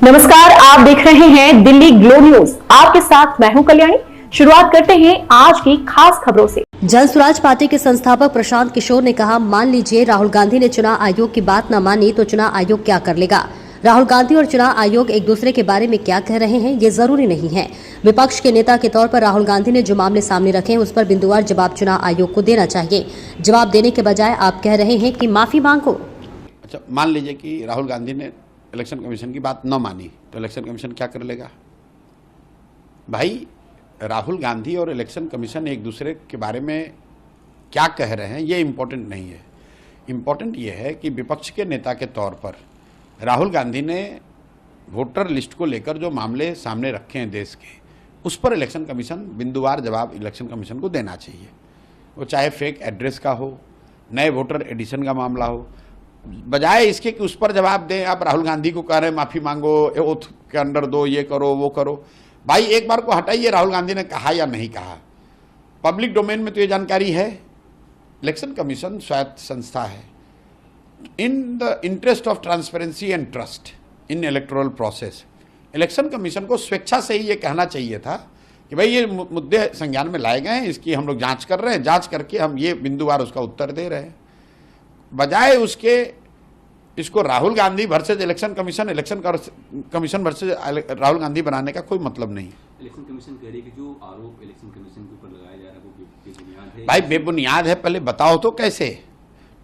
नमस्कार, आप देख रहे हैं दिल्ली ग्लो न्यूज। आपके साथ मैं हूं कल्याणी। शुरुआत करते हैं आज की खास खबरों से। जन स्वराज पार्टी के संस्थापक प्रशांत किशोर ने कहा, मान लीजिए राहुल गांधी ने चुनाव आयोग की बात न मानी तो चुनाव आयोग क्या कर लेगा। राहुल गांधी और चुनाव आयोग एक दूसरे के बारे में क्या कह रहे हैं ये जरूरी नहीं है। विपक्ष के नेता के तौर पर राहुल गांधी ने जो मामले सामने रखे हैं उस पर बिंदुवार जवाब चुनाव आयोग को देना चाहिए। जवाब देने के बजाय आप कह रहे हैं कि माफी मांगो। अच्छा, मान लीजिए कि राहुल गांधी ने इलेक्शन कमीशन की बात न मानी तो इलेक्शन कमीशन क्या कर लेगा। भाई, राहुल गांधी और इलेक्शन कमीशन एक दूसरे के बारे में क्या कह रहे हैं ये इम्पोर्टेंट नहीं है। इम्पोर्टेंट ये है कि विपक्ष के नेता के तौर पर राहुल गांधी ने वोटर लिस्ट को लेकर जो मामले सामने रखे हैं देश के, उस पर इलेक्शन कमीशन बिंदुवार जवाब इलेक्शन कमीशन को देना चाहिए। वो चाहे फेक एड्रेस का हो, नए वोटर एडिशन का मामला हो, बजाय इसके कि उस पर जवाब दें। आप राहुल गांधी को कह रहे हैं माफी मांगो, ओथ के अंडर दो, ये करो वो करो। भाई, एक बार को हटाइए, राहुल गांधी ने कहा या नहीं कहा। पब्लिक डोमेन में तो ये जानकारी है। इलेक्शन कमीशन स्वायत्त संस्था है। In the interest of transparency and trust in electoral process, election commission को स्वेच्छा से ही ये कहना चाहिए था कि भाई ये मुद्दे संज्ञान में लाए गए हैं, इसकी हम लोग जांच कर रहे हैं, जांच करके हम ये बिंदुवार उसका उत्तर दे रहे हैं। बजाय उसके इसको Rahul Gandhi versus election commission versus Rahul Gandhi बनाने का कोई मतलब नहीं है। इलेक्शन कमीशन कह रही है कि जो आरोप इलेक्शन कमीशन के ऊपर लगाया जा रहा है वो बेबुनियाद है। भाई, बेबुनियाद है, पहले बताओ तो कैसे।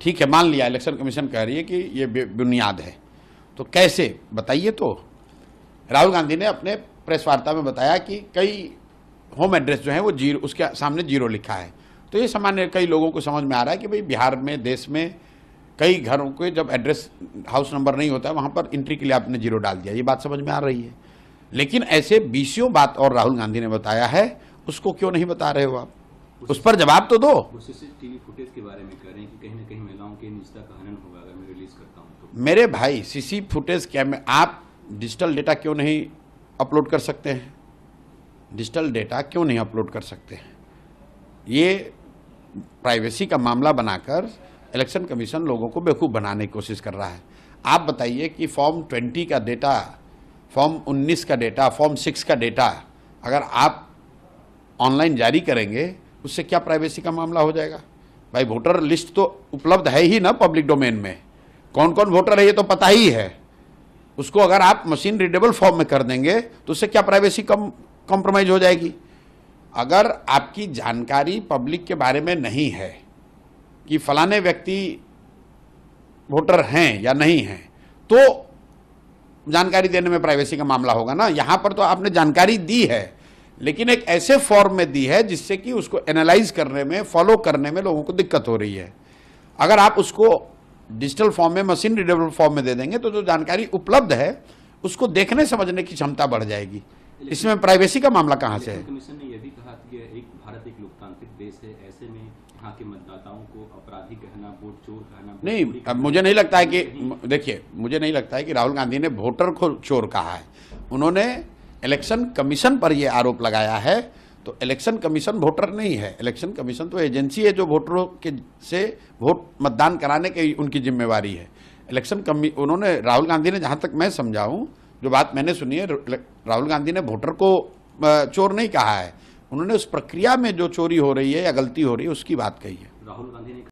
ठीक है, मान लिया इलेक्शन कमीशन कह रही है कि ये बेबुनियाद है, तो कैसे बताइए। तो राहुल गांधी ने अपने प्रेस वार्ता में बताया कि कई होम एड्रेस जो है वो जीरो, उसके सामने जीरो लिखा है। तो ये सामान्य कई लोगों को समझ में आ रहा है कि भाई बिहार में, देश में कई घरों के जब एड्रेस हाउस नंबर नहीं होता है वहाँ पर एंट्री के लिए आपने जीरो डाल दिया। ये बात समझ में आ रही है। लेकिन ऐसे बीसियों बात और राहुल गांधी ने बताया है, उसको क्यों नहीं बता रहे हो आप? उस पर जवाब तो दो। वो सीसीटीवी फुटेज के बारे में कह रहे हैं कि कहीं ना कहीं महिलाओं के निजता का हनन होगा अगर मैं रिलीज करता हूँ तो। मेरे भाई, सीसी फुटेज क्या में आप डिजिटल डेटा क्यों नहीं अपलोड कर सकते हैं? डिजिटल डेटा क्यों नहीं अपलोड कर सकते हैं? ये प्राइवेसी का मामला बनाकर इलेक्शन कमीशन लोगों को बेवकूफ़ बनाने की कोशिश कर रहा है। आप बताइए कि फॉर्म 20 का डेटा, फॉर्म 19 का डेटा, फॉर्म 6 का डेटा अगर आप ऑनलाइन जारी करेंगे उससे क्या प्राइवेसी का मामला हो जाएगा? भाई, वोटर लिस्ट तो उपलब्ध है ही ना पब्लिक डोमेन में। कौन कौन वोटर है ये तो पता ही है। उसको अगर आप मशीन रीडेबल फॉर्म में कर देंगे तो उससे क्या प्राइवेसी कॉम्प्रोमाइज हो जाएगी? अगर आपकी जानकारी पब्लिक के बारे में नहीं है कि फलाने व्यक्ति वोटर हैं या नहीं हैं, तो जानकारी देने में प्राइवेसी का मामला होगा ना। यहां पर तो आपने जानकारी दी है, लेकिन एक ऐसे फॉर्म में दी है जिससे कि उसको एनालाइज करने में, फॉलो करने में लोगों को दिक्कत हो रही है। अगर आप उसको डिजिटल फॉर्म में, मशीन रीडेबल फॉर्म में दे देंगे तो जो जानकारी उपलब्ध है उसको देखने समझने की क्षमता बढ़ जाएगी। इसमें प्राइवेसी का मामला कहां से है? कमीशन ने यह भी कहा कि एक भारत एक लोकतांत्रिक देश है, ऐसे में यहाँ के मतदाताओं को अपराधी कहना, वोट चोर कहना नहीं, अब मुझे नहीं लगता है कि, देखिए, मुझे नहीं लगता है कि राहुल गांधी ने वोटर को चोर कहा है। उन्होंने इलेक्शन कमीशन पर यह आरोप लगाया है। तो इलेक्शन कमीशन वोटर नहीं है। इलेक्शन कमीशन तो एजेंसी है जो वोटरों के से वोट मतदान कराने की उनकी जिम्मेवारी है। उन्होंने, राहुल गांधी ने, जहां तक मैं समझा हूं, जो बात मैंने सुनी है, राहुल गांधी ने वोटर को चोर नहीं कहा है। उन्होंने उस प्रक्रिया में जो चोरी हो रही है या गलती हो रही है उसकी बात कही है। राहुल गांधी ने